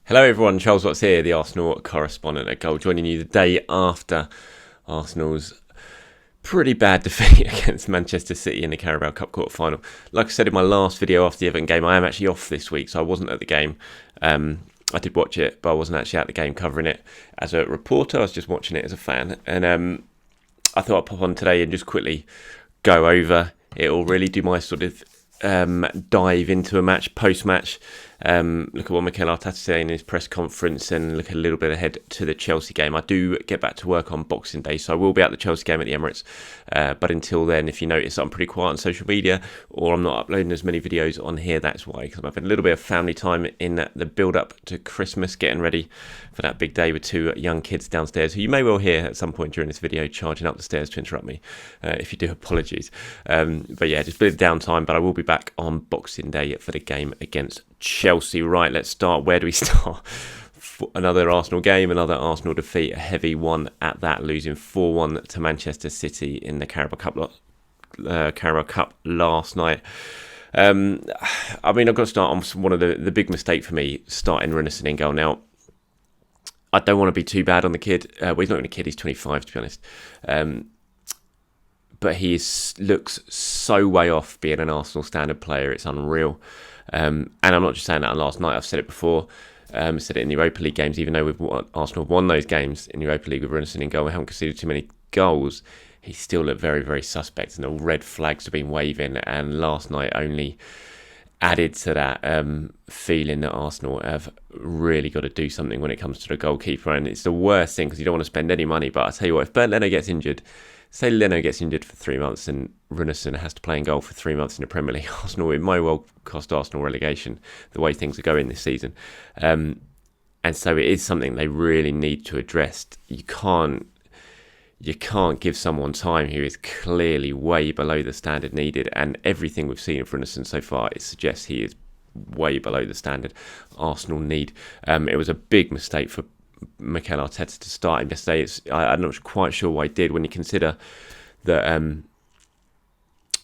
Hello everyone, Charles Watts here, the Arsenal correspondent at Goal, joining you the day after Arsenal's pretty bad defeat against Manchester City in the Carabao Cup quarter-final. Like I said in my last video after the Everton game, I am actually off this week, so I wasn't at the game. I did watch it, but I wasn't actually at the game covering it as a reporter. I was just watching it as a fan. And I thought I'd pop on today and just quickly go over it all, really do my sort of dive into a match, post-match. Look at what Mikel Arteta said in his press conference and look a little bit ahead to the Chelsea game. I do get back to work on Boxing Day, so I will be at the Chelsea game at the Emirates. But until then, if you notice, I'm pretty quiet on social media or I'm not uploading as many videos on here. That's why, because I'm having a little bit of family time in the build-up to Christmas, getting ready for that big day with two young kids downstairs, who you may well hear at some point during this video charging up the stairs to interrupt me. If you do, apologies. But yeah, just a bit of downtime, but I will be back on Boxing Day for the game against Chelsea. Right, let's start. Where do we start? Another Arsenal game, another Arsenal defeat, a heavy one at that, losing 4-1 to Manchester City in the Carabao Cup last night. I mean, I've got to start on one of the big mistake for me, starting Runarsson in goal. Now, I don't want to be too bad on the kid. Well, he's not even a kid, he's 25 to be honest. But he looks so way off being an Arsenal standard player, it's unreal. And I'm not just saying that on last night, I've said it before. I said it in the Europa League games, even though Arsenal have won those games in the Europa League with Runarsson in goal, we haven't conceded too many goals. He still looked very, very suspect, and all red flags have been waving. And last night only added to that feeling that Arsenal have really got to do something when it comes to the goalkeeper. And it's the worst thing because you don't want to spend any money. But I tell you what, if Bernd Leno gets injured, say Leno gets injured for 3 months and Runarsson has to play in goal for 3 months in the Premier League, Arsenal, it might well cost Arsenal relegation the way things are going this season. And so it is something they really need to address. You can't give someone time who is clearly way below the standard needed, and everything we've seen from Runarsson so far, it suggests he is way below the standard Arsenal need. It was a big mistake for Mikel Arteta to start him yesterday. I'm not quite sure why he did, when you consider that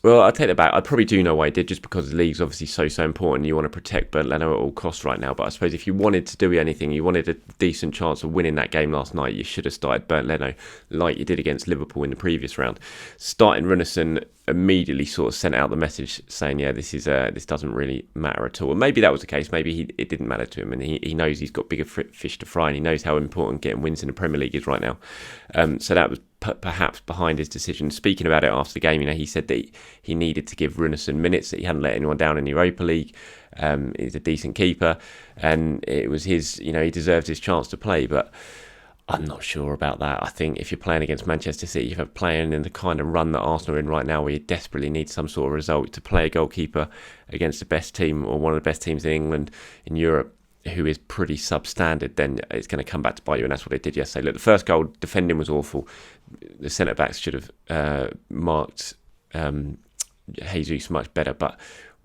well, I'll take that back. I probably do know why he did, just because the league's obviously so important. You want to protect Bernd Leno at all costs right now. But I suppose if you wanted to do anything, you wanted a decent chance of winning that game last night, you should have started Bernd Leno like you did against Liverpool in the previous round. Starting Runarsson immediately sort of sent out the message saying, yeah, this doesn't really matter at all. And maybe that was the case. Maybe it didn't matter to him, and he knows he's got bigger fish to fry, and he knows how important getting wins in the Premier League is right now. So that was perhaps behind his decision. Speaking about it after the game, he said that he needed to give Runarsson minutes, that he hadn't let anyone down in the Europa League. He's a decent keeper, and it was his, he deserved his chance to play, but I'm not sure about that. I think if you're playing against Manchester City, if you're playing in the kind of run that Arsenal are in right now, where you desperately need some sort of result, to play a goalkeeper against the best team, or one of the best teams in England, in Europe, who is pretty substandard, then it's going to come back to bite you, and that's what they did yesterday. Look, the first goal, defending was awful. The centre-backs should have marked Jesus much better, but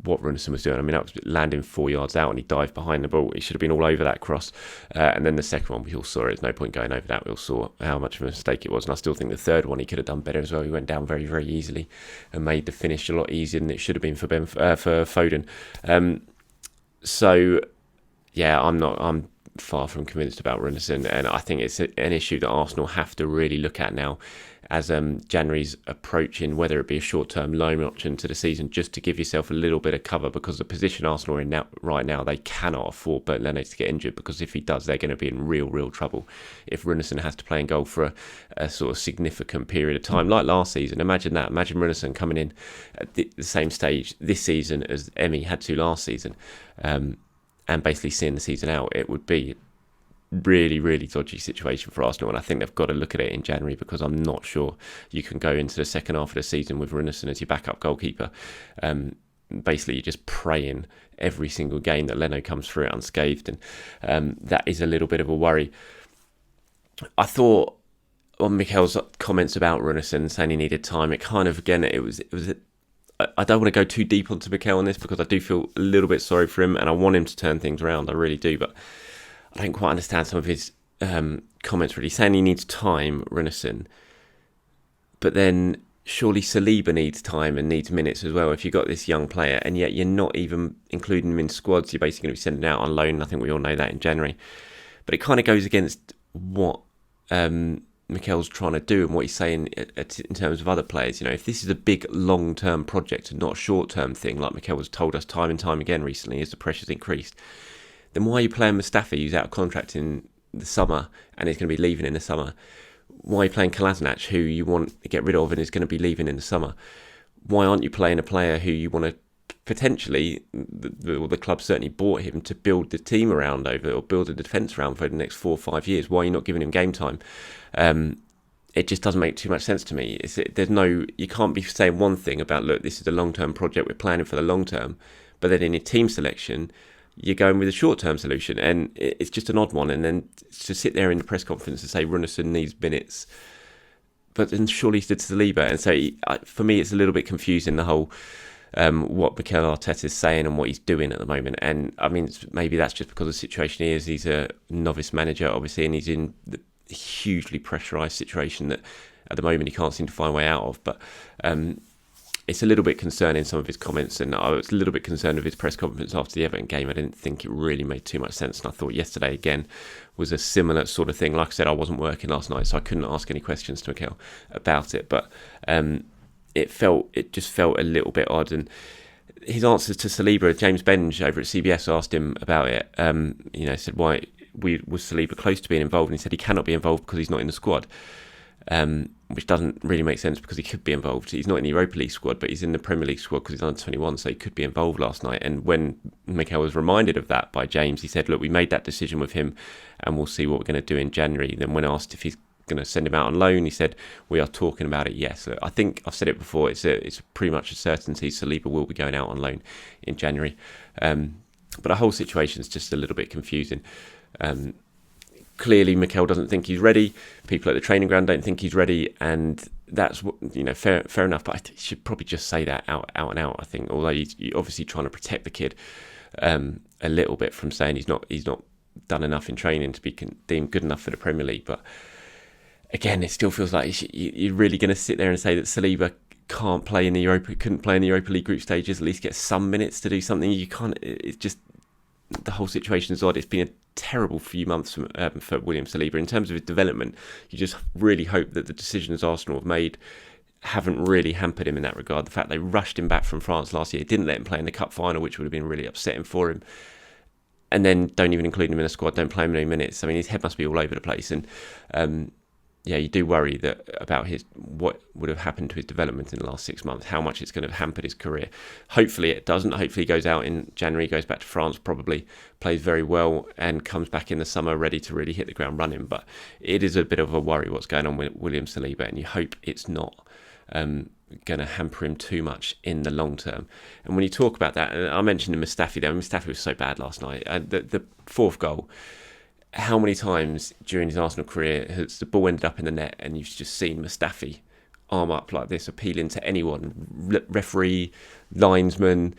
what Runarsson was doing, that was landing 4 yards out, and he dived behind the ball. He should have been all over that cross. And then the second one, we all saw it. There's no point going over that. We all saw how much of a mistake it was, and I still think the third one he could have done better as well. He went down very, very easily and made the finish a lot easier than it should have been for Foden. So yeah, I'm far from convinced about Runarsson, and I think it's an issue that Arsenal have to really look at now as January's approaching, whether it be a short-term loan option to the season, just to give yourself a little bit of cover, because the position Arsenal are in right now, they cannot afford Bernd Leno to get injured, because if he does, they're going to be in real trouble. If Runarsson has to play in goal for a sort of significant period of time, like last season, imagine that. Imagine Runarsson coming in at the same stage this season as Emi had to last season, and basically seeing the season out. It would be really dodgy situation for Arsenal, and I think they've got to look at it in January, because I'm not sure you can go into the second half of the season with Runarsson as your backup goalkeeper. Basically, you're just praying every single game that Leno comes through it unscathed, and that is a little bit of a worry. I thought on Mikel's comments about Runarsson saying he needed time, it kind of, again, it was I don't want to go too deep onto Mikel on this, because I do feel a little bit sorry for him, and I want him to turn things around. I really do, but I don't quite understand some of his comments, really. Saying he needs time, Runarsson, but then surely Saliba needs time and needs minutes as well if you've got this young player, and yet you're not even including him in squads. You're basically going to be sending out on loan. I think we all know that in January. But it kind of goes against what Mikel's trying to do and what he's saying in terms of other players. If this is a big long-term project and not a short-term thing, like Mikel has told us time and time again recently as the pressure's increased, then why are you playing Mustafi, who's out of contract in the summer and is going to be leaving in the summer? Why are you playing Kolasinac, who you want to get rid of and is going to be leaving in the summer? Why aren't you playing a player who you want to potentially, the club certainly bought him to build the team around or build a defence around for the next 4 or 5 years? Why are you not giving him game time? It just doesn't make too much sense to me. You can't be saying one thing about, look, this is a long-term project, we're planning for the long term, but then in your team selection, you're going with a short-term solution, and it's just an odd one. And then to sit there in the press conference and say Runarsson needs minutes, but then surely he did Saliba. And so for me, it's a little bit confusing, the whole what Mikel Arteta is saying and what he's doing at the moment. And I mean, maybe that's just because of the situation he is. He's a novice manager, obviously, and he's in the hugely pressurised situation that at the moment he can't seem to find a way out of. But it's a little bit concerning, some of his comments, and I was a little bit concerned with his press conference after the Everton game. I didn't think it really made too much sense, and I thought yesterday again was a similar sort of thing. Like I said, I wasn't working last night, so I couldn't ask any questions to Mikel about it, but it just felt a little bit odd. And his answers to Saliba, James Benge over at CBS asked him about it. Said why was Saliba close to being involved, and he said he cannot be involved because he's not in the squad. Which doesn't really make sense because he could be involved. He's not in the Europa League squad, but he's in the Premier League squad because he's under 21, so he could be involved last night. And when Mikel was reminded of that by James, he said, look, we made that decision with him and we'll see what we're going to do in January. Then when asked if he's going to send him out on loan, he said, we are talking about it, yes. So I think I've said it before, it's pretty much a certainty Saliba will be going out on loan in January. But the whole situation is just a little bit confusing. Clearly, Mikel doesn't think he's ready. People at the training ground don't think he's ready, and that's what fair enough. But I should probably just say that out and out. I think, although you're obviously trying to protect the kid a little bit from saying he's not done enough in training to be deemed good enough for the Premier League. But again, it still feels like you're really going to sit there and say that Saliba couldn't play in the Europa League group stages, at least get some minutes to do something. You can't. It's just the whole situation is odd. It's been a terrible few months for William Saliba in terms of his development. You just really hope that the decisions Arsenal have made haven't really hampered him in that regard. The fact they rushed him back from France last year, didn't let him play in the cup final, which would have been really upsetting for him, and then don't even include him in a squad, don't play him any minutes. I mean, his head must be all over the place, and you do worry about what would have happened to his development in the last 6 months, how much it's going to have hampered his career. Hopefully it doesn't. Hopefully he goes out in January, goes back to France, probably plays very well and comes back in the summer ready to really hit the ground running. But it is a bit of a worry what's going on with William Saliba, and you hope it's not going to hamper him too much in the long term. And when you talk about that, I mentioned Mustafi there. Mustafi was so bad last night. The fourth goal, how many times during his Arsenal career has the ball ended up in the net and you've just seen Mustafi arm up like this, appealing to anyone, referee, linesman,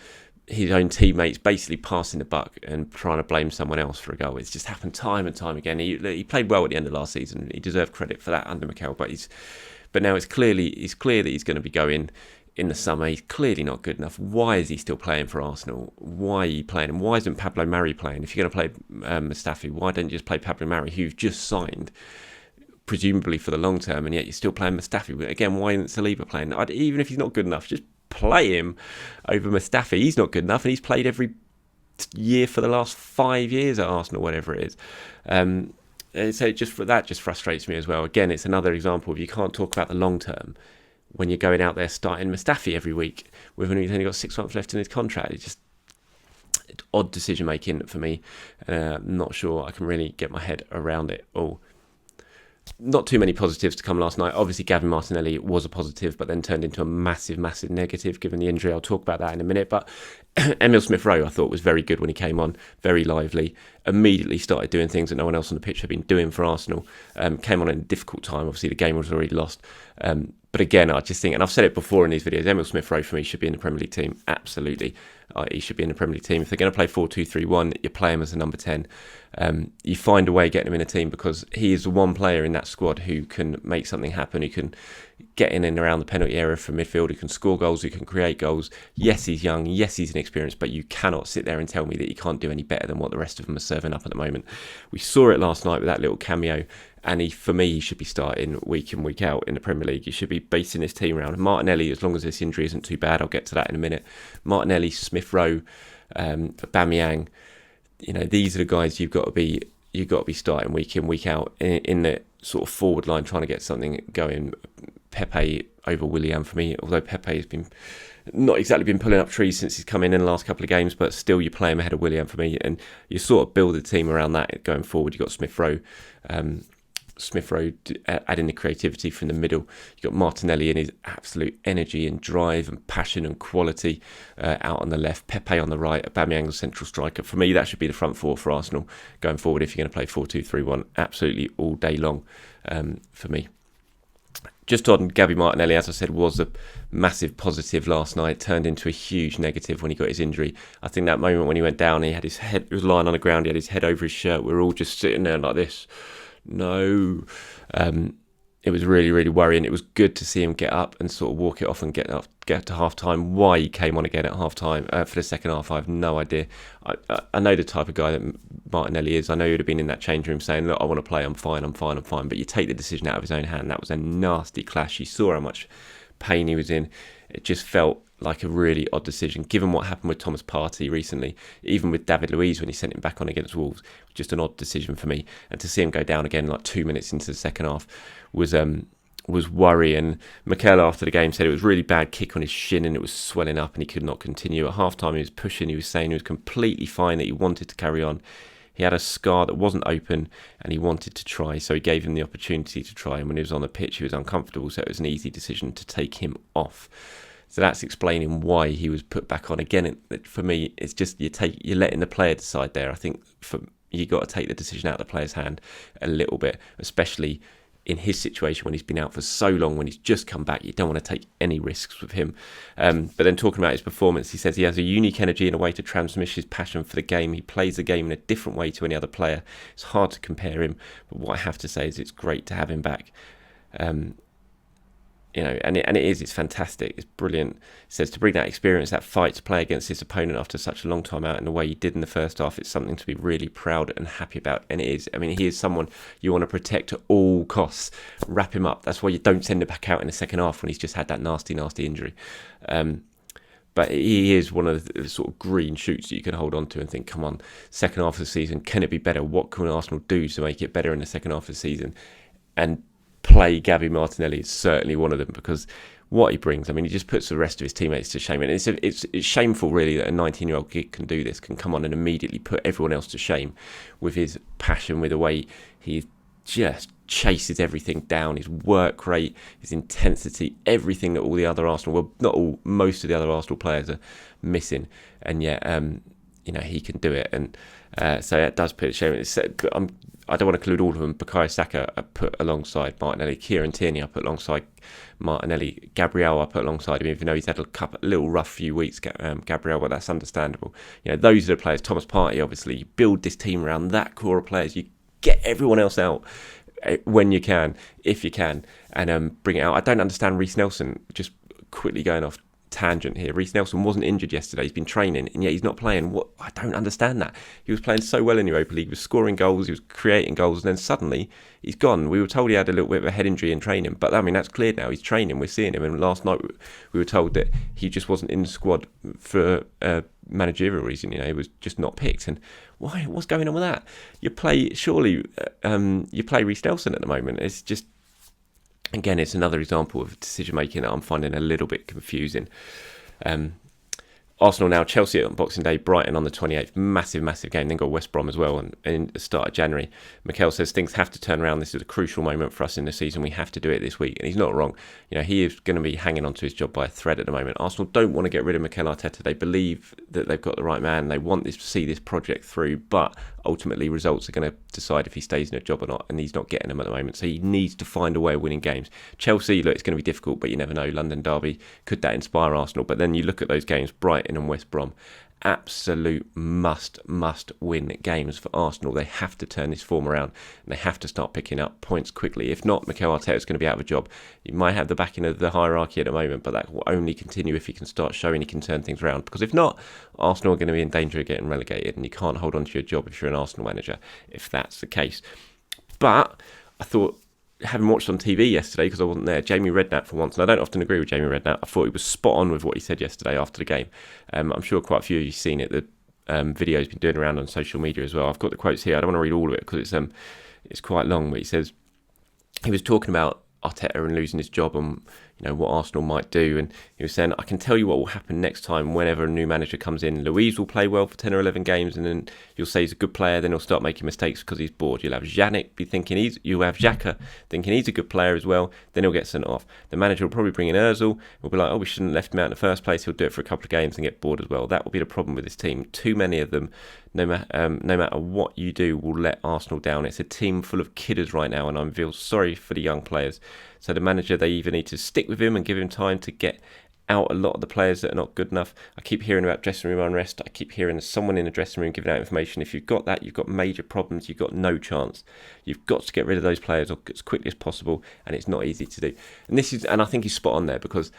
his own teammates, basically passing the buck and trying to blame someone else for a goal. It's just happened time and time again. He played well at the end of last season. He deserved credit for that under Mikel, but now it's clear that he's going to be going in the summer. He's clearly not good enough. Why is he still playing for Arsenal? Why are you playing him? Why isn't Pablo Mari playing? If you're going to play Mustafi, why don't you just play Pablo Mari, who you've just signed, presumably for the long term, and yet you're still playing Mustafi? Again, why isn't Saliba playing? Even if he's not good enough, just play him over Mustafi. He's not good enough, and he's played every year for the last 5 years at Arsenal, whatever it is. So that just frustrates me as well. Again, it's another example of you can't talk about the long term when you're going out there starting Mustafi every week with he's only got 6 months left in his contract. It's odd decision making for me. I'm not sure I can really get my head around it all. Not too many positives to come last night. Obviously, Gabriel Martinelli was a positive, but then turned into a massive, massive negative given the injury. I'll talk about that in a minute. But Emile Smith-Rowe, I thought, was very good when he came on. Very lively. Immediately started doing things that no one else on the pitch had been doing for Arsenal. Came on in a difficult time. Obviously, the game was already lost. But again, I just think, and I've said it before in these videos, Emile Smith-Rowe for me should be in the Premier League team. Absolutely. He should be in the Premier League team. If they're going to play 4-2-3-1, you play him as a number 10. You find a way of getting him in a team because he is the one player in that squad who can make something happen, who can getting in around the penalty area from midfield, who can score goals, who can create goals. Yes, he's young. Yes, he's inexperienced, but you cannot sit there and tell me that he can't do any better than what the rest of them are serving up at the moment. We saw it last night with that little cameo, and for me, he should be starting week in, week out in the Premier League. He should be basing this team around Martinelli, as long as this injury isn't too bad. I'll get to that in a minute. Martinelli, Smith Rowe, Aubameyang. These are the guys you've got to be starting week in, week out in the sort of forward line, trying to get something going. Pepe over Willian for me, although Pepe has been not exactly been pulling up trees since he's come in the last couple of games, but still you play him ahead of Willian for me, and you sort of build the team around that going forward. You've got Smith Rowe adding the creativity from the middle. You've got Martinelli in his absolute energy and drive and passion and quality out on the left, Pepe on the right, Aubameyang the central striker. For me, that should be the front four for Arsenal going forward if you're going to play 4-2-3-1 absolutely all day long for me. Just on Gabriel Martinelli, as I said, was a massive positive last night, turned into a huge negative when he got his injury. I think that moment when he went down, he had his head, he was lying on the ground, he had his head over his shirt. We were all just sitting there like this. No. It was really, really worrying. It was good to see him get up and sort of walk it off and get to half time. Why he came on again at half time for the second half, I have no idea. I know the type of guy that Martinelli is. I know he would have been in that change room saying, look, I want to play, I'm fine. But you take the decision out of his own hand. That was a nasty clash. You saw how much pain he was in. It just felt like a really odd decision, given what happened with Thomas Partey recently, even with David Luiz when he sent him back on against Wolves. Just an odd decision for me. And to see him go down again like 2 minutes into the second half was worrying. Mikel after the game said it was a really bad kick on his shin and it was swelling up and he could not continue. At half time he was pushing, he was saying he was completely fine, that he wanted to carry on. He had a scar that wasn't open and he wanted to try, so he gave him the opportunity to try, and when he was on the pitch he was uncomfortable, so it was an easy decision to take him off. So that's explaining why he was put back on. Again, for me, it's just you're letting the player decide there. I think you got to take the decision out of the player's hand a little bit, especially in his situation when he's been out for so long, when he's just come back. You don't want to take any risks with him. But then talking about his performance, he says he has a unique energy and a way to transmit his passion for the game. He plays the game in a different way to any other player. It's hard to compare him, but what I have to say is it's great to have him back. It's fantastic, it's brilliant. It says to bring that experience, that fight, to play against his opponent after such a long time out in the way he did in the first half, it's something to be really proud and happy about. And it is. I mean, he is someone you want to protect at all costs, wrap him up. That's why you don't send him back out in the second half when he's just had that nasty injury. But he is one of the sort of green shoots that you can hold on to and think, come on, second half of the season, can it be better? What can Arsenal do to make it better in the second half of the season? And play Gabriel Martinelli is certainly one of them, because what he brings, I mean, he just puts the rest of his teammates to shame. And it's shameful, really, that a 19-year-old kid can do this, can come on and immediately put everyone else to shame with his passion, with the way he just chases everything down, his work rate, his intensity, everything that all the other Arsenal, well, not all, most of the other Arsenal players are missing. And yet, he can do it. And so that does put it to shame. I don't want to include all of them. Bukayo Saka I put alongside Martinelli. Kieran Tierney I put alongside Martinelli. Gabriel I put alongside him, even though he's had a little rough few weeks, Gabriel, but that's understandable. Those are the players. Thomas Partey, obviously. You build this team around that core of players. You get everyone else out when you can, if you can, and bring it out. I don't understand Reece Nelson, just quickly going off tangent here. Reece Nelson wasn't injured yesterday. He's been training, and yet he's not playing. What? I don't understand that. He was playing so well in Europa League. He was scoring goals. He was creating goals, and then suddenly he's gone. We were told he had a little bit of a head injury in training, but I mean that's cleared now. He's training. We're seeing him. And last night we were told that he just wasn't in the squad for a managerial reason. He was just not picked. And why? What's going on with that? You play Reece Nelson at the moment. It's just. Again, it's another example of decision making that I'm finding a little bit confusing. Arsenal now, Chelsea on Boxing Day, Brighton on the 28th. Massive game. Then got West Brom as well and in the start of January. Mikel says things have to turn around. This is a crucial moment for us in the season. We have to do it this week. And he's not wrong. He is going to be hanging on to his job by a thread at the moment. Arsenal don't want to get rid of Mikel Arteta. They believe that they've got the right man. They want to see this project through. But ultimately, results are going to decide if he stays in a job or not. And he's not getting them at the moment. So he needs to find a way of winning games. Chelsea, look, it's going to be difficult, but you never know. London derby, could that inspire Arsenal? But then you look at those games, Brighton and West Brom, absolute must win games for Arsenal. They have to turn this form around and they have to start picking up points quickly. If not, Mikel Arteta is going to be out of a job. He might have the backing of the hierarchy at the moment, but that will only continue if he can start showing he can turn things around. Because if not, Arsenal are going to be in danger of getting relegated, and you can't hold on to your job if you're an Arsenal manager, if that's the case. But I thought, having watched on TV yesterday, because I wasn't there, Jamie Redknapp for once, and I don't often agree with Jamie Redknapp, I thought he was spot on with what he said yesterday after the game. I'm sure quite a few of you have seen it. The video's been doing around on social media as well. I've got the quotes here. I don't want to read all of it because it's quite long, but he was talking about Arteta and losing his job and what Arsenal might do, and he was saying, I can tell you what will happen next time whenever a new manager comes in. Louise will play well for 10 or 11 games, and then you'll say he's a good player, then he'll start making mistakes because he's bored. You'll have you'll have Xhaka thinking he's a good player as well, then he'll get sent off. The manager will probably bring in Ozil, will be like, we shouldn't have left him out in the first place. He'll do it for a couple of games and get bored as well. That will be the problem with this team. Too many of them, no matter what you do, will let Arsenal down. It's a team full of kidders right now, and I feel sorry for the young players. So the manager, they either need to stick with him and give him time to get out a lot of the players that are not good enough. I keep hearing about dressing room unrest. I keep hearing someone in the dressing room giving out information. If you've got that, you've got major problems. You've got no chance. You've got to get rid of those players as quickly as possible, and it's not easy to do. And I think he's spot on there, because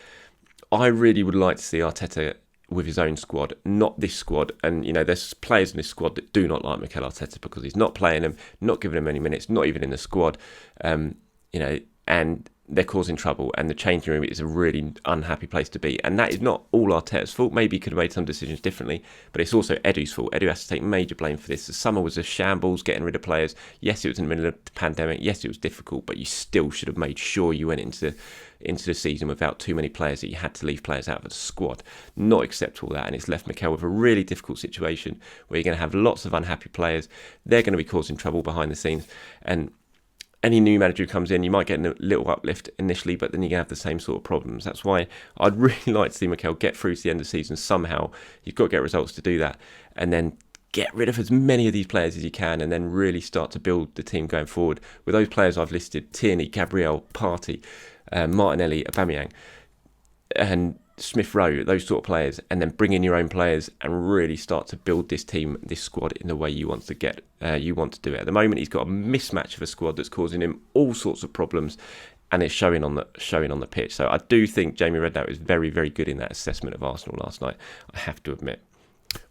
I really would like to see Arteta with his own squad, not this squad. And, there's players in this squad that do not like Mikel Arteta because he's not playing them, not giving them any minutes, not even in the squad, and they're causing trouble, and the changing room is a really unhappy place to be. And that is not all Arteta's fault. Maybe he could have made some decisions differently, but it's also Edu's fault. Edu has to take major blame for this. The summer was a shambles, getting rid of players. Yes, it was in the middle of the pandemic. Yes, it was difficult, but you still should have made sure you went into the season without too many players, that you had to leave players out of the squad. Not acceptable, that, and it's left Mikel with a really difficult situation where you're going to have lots of unhappy players. They're going to be causing trouble behind the scenes, and any new manager who comes in, you might get a little uplift initially, but then you're going to have the same sort of problems. That's why I'd really like to see Mikel get through to the end of the season somehow. You've got to get results to do that, and then get rid of as many of these players as you can, and then really start to build the team going forward with those players I've listed: Tierney, Gabriel, Partey, Martinelli, Aubameyang, and Smith Rowe, those sort of players, and then bring in your own players and really start to build this team, this squad, in the way you want to do it. At the moment, he's got a mismatch of a squad that's causing him all sorts of problems, and it's showing on the pitch. So I do think Jamie Redknapp was very, very good in that assessment of Arsenal last night, I have to admit.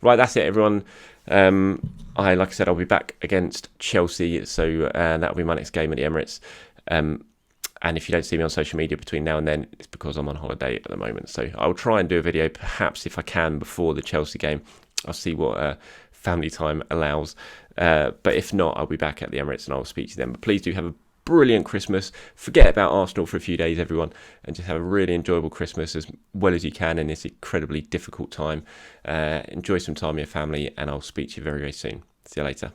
Right, that's it, everyone. Like I said, I'll be back against Chelsea, so that'll be my next game at the Emirates. And if you don't see me on social media between now and then, it's because I'm on holiday at the moment. So I'll try and do a video, perhaps if I can, before the Chelsea game. I'll see what family time allows. But if not, I'll be back at the Emirates and I'll speak to them. But please do have a brilliant Christmas. Forget about Arsenal for a few days, everyone, and just have a really enjoyable Christmas as well as you can in this incredibly difficult time. Enjoy some time with your family, and I'll speak to you very, very soon. See you later.